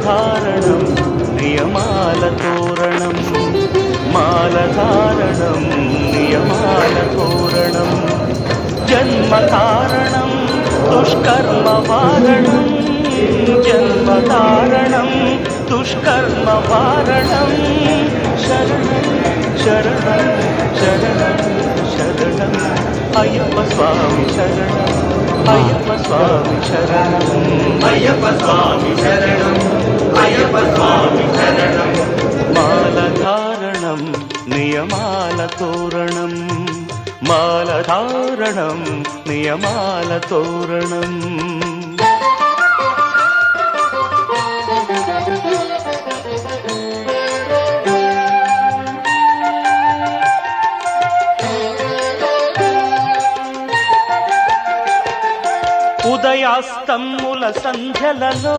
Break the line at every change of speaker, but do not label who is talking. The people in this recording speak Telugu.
మాలధారణం నియమాల తోరణం మాలధారణం నియమాల తోరణం జన్మకారణం దుష్కర్మ వారణం జన్మకారణం దుష్కర్మ వారణం శరణం శరణం శరణం శరణం అయ్యప్ప స్వామి శరణం అయ్యప్ప స్వామి శరణం
అయ్యప్ప స్వామి శరణం అయ్యప్ప స్వామి శరణం
మాలధారణం నియమాల తోరణం మాలధారణం నియమాల తోరణం ఉదయాస్తముల సంధ్యలలో